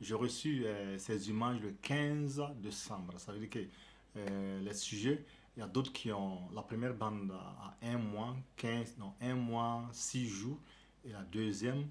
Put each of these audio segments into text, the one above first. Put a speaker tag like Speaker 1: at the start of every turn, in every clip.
Speaker 1: j'ai reçu ces images le 15 décembre. Ça veut dire que les sujets, il y a d'autres qui ont la première bande à un mois, 15 non, un mois, 6 jours, et la deuxième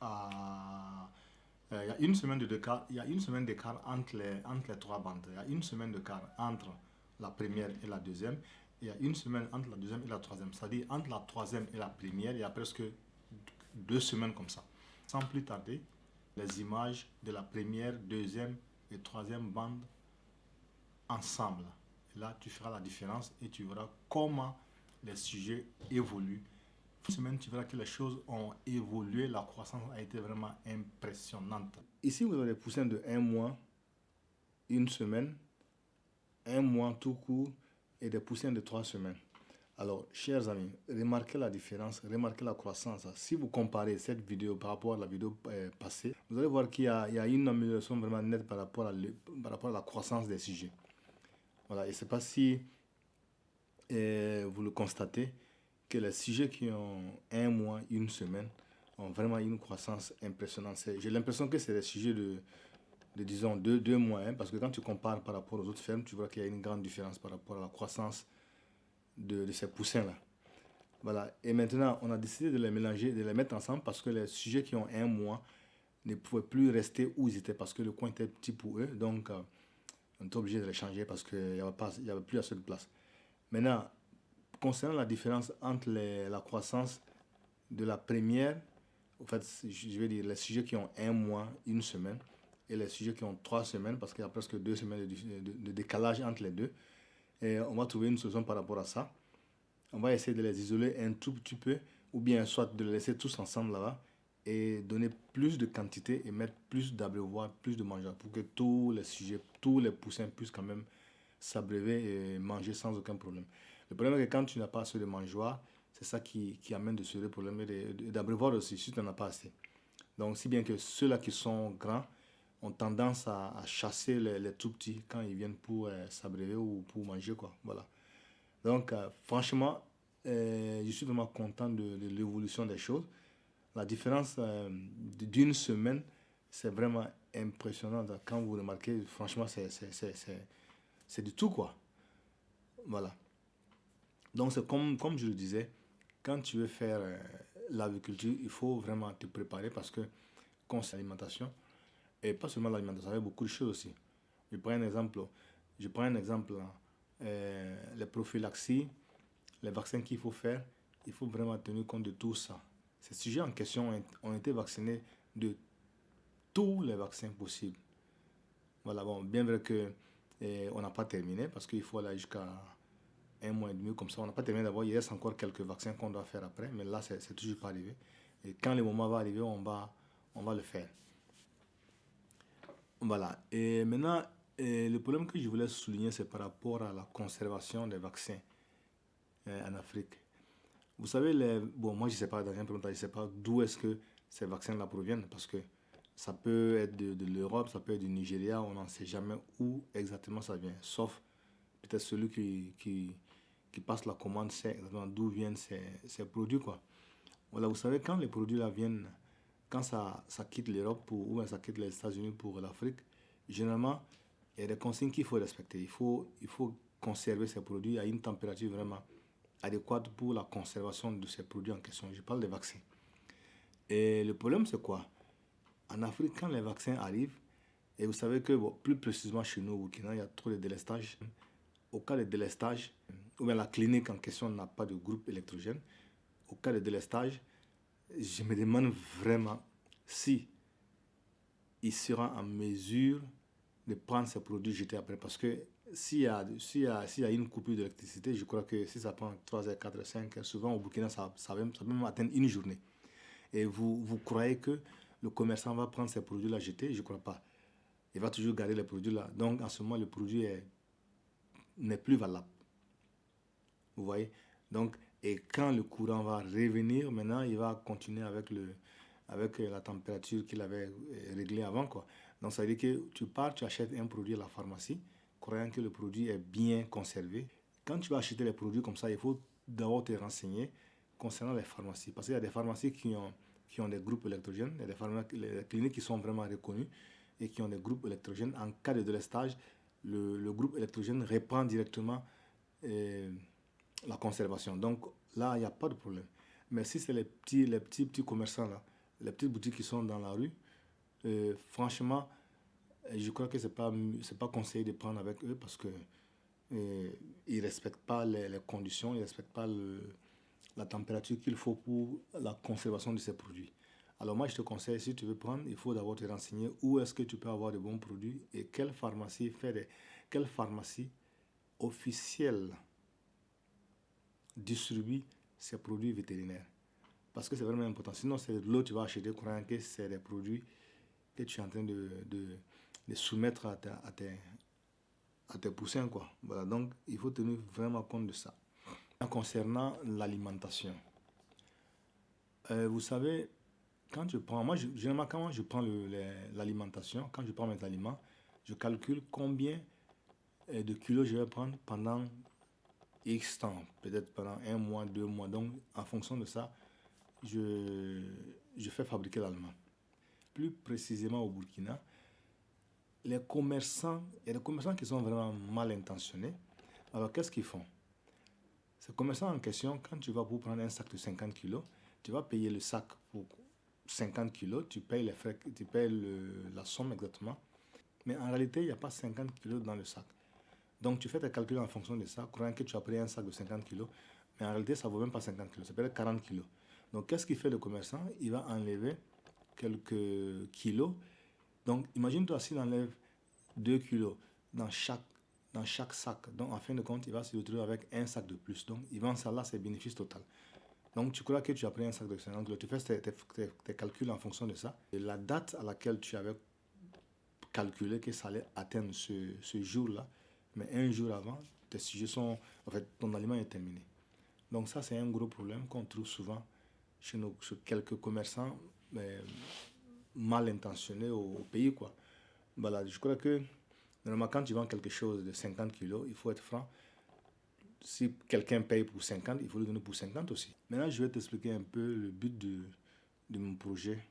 Speaker 1: à. Il y a une semaine d'écart, il y a une semaine d'écart entre les trois bandes. Il y a une semaine d'écart entre la première et la deuxième. Il y a une semaine entre la deuxième et la troisième. C'est-à-dire entre la troisième et la première, il y a presque 2 semaines comme ça. Sans plus tarder, les images de la première, deuxième et troisième bande ensemble. Et là, tu feras la différence et tu verras comment les sujets évoluent. Cette semaine, tu verras que les choses ont évolué. La croissance a été vraiment impressionnante. Ici, vous avez des poussins de un mois, une semaine, un mois tout court et des poussins de 3 semaines. Alors, chers amis, remarquez la différence, remarquez la croissance. Si vous comparez cette vidéo par rapport à la vidéo passée, vous allez voir qu'il y a une amélioration vraiment nette par rapport à la croissance des sujets. Voilà, et c'est pas si vous le constatez que les sujets qui ont un mois, une semaine, ont vraiment une croissance impressionnante. J'ai l'impression que c'est des sujets de disons, 2 mois, hein, parce que quand tu compares par rapport aux autres fermes, tu vois qu'il y a une grande différence par rapport à la croissance de ces poussins-là. Voilà. Et maintenant, on a décidé de les mélanger, de les mettre ensemble parce que les sujets qui ont un mois ne pouvaient plus rester où ils étaient parce que le coin était petit pour eux. Donc, on était obligé de les changer parce qu'il n'y avait plus assez de place. Maintenant, concernant la différence entre la croissance de la première, en fait, je vais dire les sujets qui ont un mois, une semaine, et les sujets qui ont 3 semaines, parce qu'il y a presque 2 semaines de décalage entre les deux. Et on va trouver une solution par rapport à ça. On va essayer de les isoler un tout petit peu, ou bien soit de les laisser tous ensemble là-bas, et donner plus de quantité et mettre plus d'abreuvoirs, plus de mangeoires, pour que tous les sujets, tous les poussins puissent quand même s'abreuver et manger sans aucun problème. Le problème est que quand tu n'as pas assez de mangeoires, c'est ça qui amène de sérieux problèmes d'abreuvoir aussi, si tu n'en as pas assez. Donc, si bien que ceux-là qui sont grands ont tendance à chasser les tout petits quand ils viennent pour s'abreuver ou pour manger, quoi. Voilà. Donc, franchement, je suis vraiment content de l'évolution des choses. La différence d'une semaine, c'est vraiment impressionnant. Quand vous remarquez, franchement, c'est du tout, quoi. Voilà. Donc, c'est comme je le disais, quand tu veux faire l'agriculture, il faut vraiment te préparer parce que, concernant l'alimentation, et pas seulement l'alimentation, il y a beaucoup de choses aussi. Je prends un exemple. Je prends un exemple. Les prophylaxies, les vaccins qu'il faut faire, il faut vraiment tenir compte de tout ça. Ces sujets en question ont été vaccinés de tous les vaccins possibles. Voilà, bon, bien vrai que on n'a pas terminé parce qu'il faut aller jusqu'à un mois et demi comme ça. On n'a pas terminé d'abord. Il reste encore quelques vaccins qu'on doit faire après, mais là, c'est toujours pas arrivé. Et quand le moment va arriver, on va le faire. Voilà. Et maintenant, le problème que je voulais souligner, c'est par rapport à la conservation des vaccins en Afrique. Vous savez, bon, moi, je ne sais pas, dans un premier temps, je ne sais pas d'où est-ce que ces vaccins-là proviennent, parce que ça peut être de l'Europe, ça peut être du Nigeria, on n'en sait jamais où exactement ça vient, sauf peut-être celui qui passe la commande sait exactement d'où viennent ces produits, quoi. Voilà, vous savez, quand les produits là viennent, quand ça quitte l'Europe ou bien ça quitte les États-Unis pour l'Afrique, généralement, il y a des consignes qu'il faut respecter. Il faut conserver ces produits à une température vraiment adéquate pour la conservation de ces produits en question. Je parle des vaccins. Et le problème, c'est quoi? En Afrique, quand les vaccins arrivent, et vous savez que, bon, plus précisément chez nous au Burkina, il y a trop de délestage. Au cas de délestage, ou bien la clinique en question n'a pas de groupe électrogène, au cas de délestage, je me demande vraiment si il sera en mesure de prendre ces produits jetés après. Parce que s'il y a une coupure d'électricité, je crois que si ça prend 3 heures, 4 heures, 5 heures, souvent au Burkina, ça peut même atteindre une journée. Et vous croyez que le commerçant va prendre ces produits-là jetés? Je ne crois pas. Il va toujours garder les produits là. Donc en ce moment, le produit n'est plus valable. Vous voyez? Donc, et quand le courant va revenir, maintenant, il va continuer avec la température qu'il avait réglée avant, quoi. Donc, ça veut dire que tu pars, tu achètes un produit à la pharmacie, croyant que le produit est bien conservé. Quand tu vas acheter les produits comme ça, il faut d'abord te renseigner concernant les pharmacies. Parce qu'il y a des pharmacies qui ont des groupes électrogènes, il y a des cliniques qui sont vraiment reconnues. et qui ont des groupes électrogènes, en cas de délestage, le groupe électrogène reprend directement la conservation. Donc là, il n'y a pas de problème. Mais si c'est les petits commerçants, là, les petites boutiques qui sont dans la rue, franchement, je crois que c'est pas conseillé de prendre avec eux parce que ils ne respectent pas les conditions, ils ne respectent pas la température qu'il faut pour la conservation de ces produits. Alors moi, je te conseille, si tu veux prendre, il faut d'abord te renseigner où est-ce que tu peux avoir de bons produits et quelle pharmacie officielle distribue ces produits vétérinaires. Parce que c'est vraiment important. Sinon, c'est de l'eau que tu vas acheter, croyant que c'est des produits que tu es en train de soumettre à tes poussins, quoi. Voilà, donc il faut tenir vraiment compte de ça. Concernant l'alimentation, vous savez, quand je prends, moi, généralement, quand je prends l'alimentation, quand je prends mes aliments, je calcule combien de kilos je vais prendre pendant X temps, peut-être pendant 1 mois, 2 mois. Donc, en fonction de ça, je fais fabriquer l'aliment. Plus précisément au Burkina, il y a des commerçants qui sont vraiment mal intentionnés. Alors, qu'est-ce qu'ils font? Ces commerçants en question, quand tu vas pour prendre un sac de 50 kilos, tu vas payer le sac pour 50 kilos, tu payes les frais, tu payes la somme exactement. Mais en réalité, il n'y a pas 50 kilos dans le sac. Donc, tu fais tes calculs en fonction de ça, croyant que tu as pris un sac de 50 kilos. Mais en réalité, ça ne vaut même pas 50 kilos, ça peut être 40 kilos. Donc, qu'est-ce qu'il fait le commerçant? Il va enlever quelques kilos. Donc, imagine-toi s'il enlève 2 kilos dans chaque sac. Donc, en fin de compte, il va se retrouver avec un sac de plus. Donc, il vend ça là, c'est bénéfice total. Donc, tu crois que tu as pris un sac de 50 kilos. Tu fais tes calculs en fonction de ça. Et la date à laquelle tu avais calculé que ça allait atteindre ce jour-là, mais un jour avant, tes sujets sont... En fait, ton aliment est terminé. Donc, ça, c'est un gros problème qu'on trouve souvent chez quelques commerçants mal intentionnés au pays, quoi. Voilà, je crois que normalement, quand tu vends quelque chose de 50 kilos, il faut être franc. Si quelqu'un paye pour 50, il faut lui donner pour 50 aussi. Maintenant, je vais t'expliquer un peu le but de mon projet,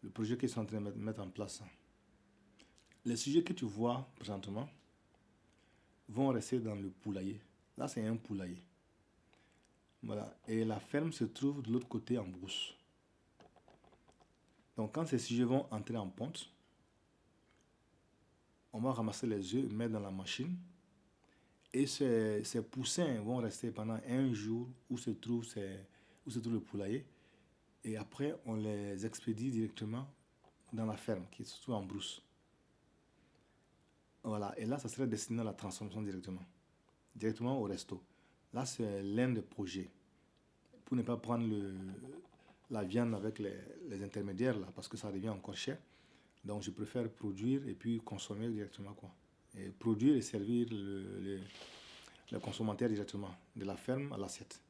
Speaker 1: le projet qu'ils sont en train de mettre en place. Les sujets que tu vois présentement vont rester dans le poulailler. Là, c'est un poulailler. Voilà. Et la ferme se trouve de l'autre côté en brousse. Donc, quand ces sujets vont entrer en ponte, on va ramasser les œufs, mettre dans la machine. Et ces poussins vont rester pendant un jour où se trouve le poulailler. Et après, on les expédie directement dans la ferme qui se trouve en brousse. Voilà. Et là, ça serait destiné à la transformation directement au resto. Là, c'est l'un des projets. Pour ne pas prendre la viande avec les intermédiaires, là, parce que ça devient encore cher. Donc, je préfère produire et puis consommer directement, quoi. Et produire et servir le consommateur directement, de la ferme à l'assiette.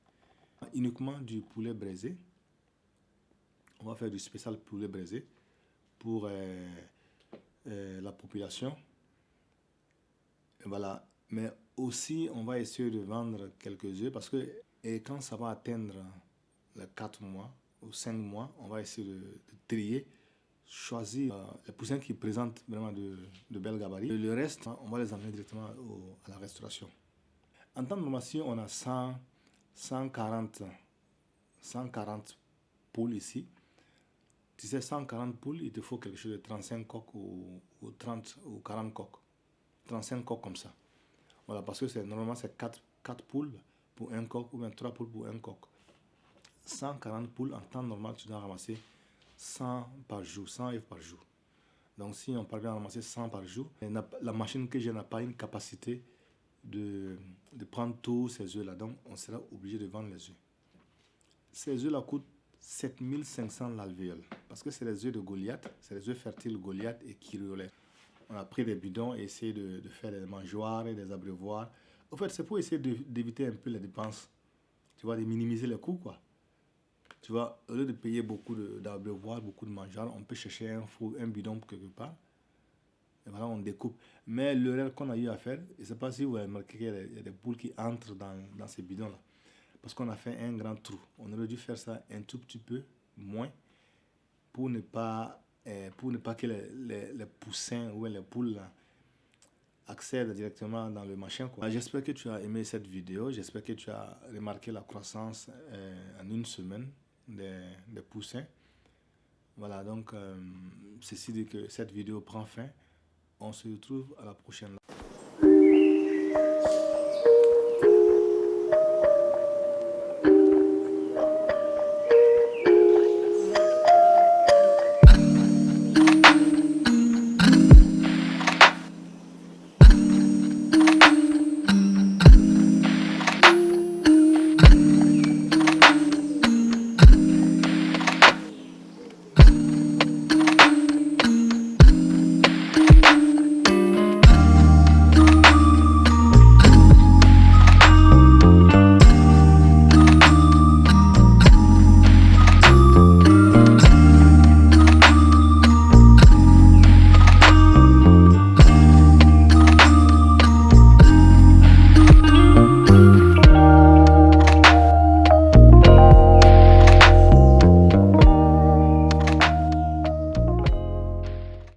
Speaker 1: Uniquement du poulet braisé. On va faire du spécial poulet braisé pour la population. Et voilà. Mais aussi, on va essayer de vendre quelques œufs parce que quand ça va atteindre les 4 mois ou 5 mois, on va essayer de trier, choisir les poussins qui présentent vraiment de belles gabarits. Et le reste, on va les emmener directement à la restauration. En temps normal, si on a 140 poules ici, tu sais, 140 poules, il te faut quelque chose de 35 coques ou 30 ou 40 coques. 35 coques comme ça. Voilà, parce que normalement, c'est 4 poules pour un coq ou bien 3 poules pour un coq. 140 poules, en temps normal, tu dois ramasser 100 par jour, 100 œufs par jour. Donc, si on parvient à ramasser 100 par jour, la machine que j'ai n'a pas une capacité de prendre tous ces œufs-là. Donc, on sera obligé de vendre les œufs. Ces œufs-là coûtent 7500 l'alvéole. Parce que c'est les œufs de Goliath, c'est les œufs fertiles Goliath et Kyriolais. On a pris des bidons et essayé de faire des mangeoires et des abreuvoirs. En fait, c'est pour essayer d'éviter un peu les dépenses. Tu vois, de minimiser les coûts, quoi. Tu vois, au lieu de payer beaucoup d'abreuvoirs, beaucoup de mangeoires, on peut chercher un bidon quelque part. Et voilà, on découpe. Mais l'erreur qu'on a eu à faire, je ne sais pas si vous avez remarqué qu'il y a des poules qui entrent dans ces bidons-là. Parce qu'on a fait un grand trou. On aurait dû faire ça un tout petit peu moins pour ne pas pour ne pas que les poussins ou les poules accèdent directement dans le machin, quoi. J'espère que tu as aimé cette vidéo. J'espère que tu as remarqué la croissance en une semaine des poussins. Voilà, donc ceci dit que cette vidéo prend fin. On se retrouve à la prochaine.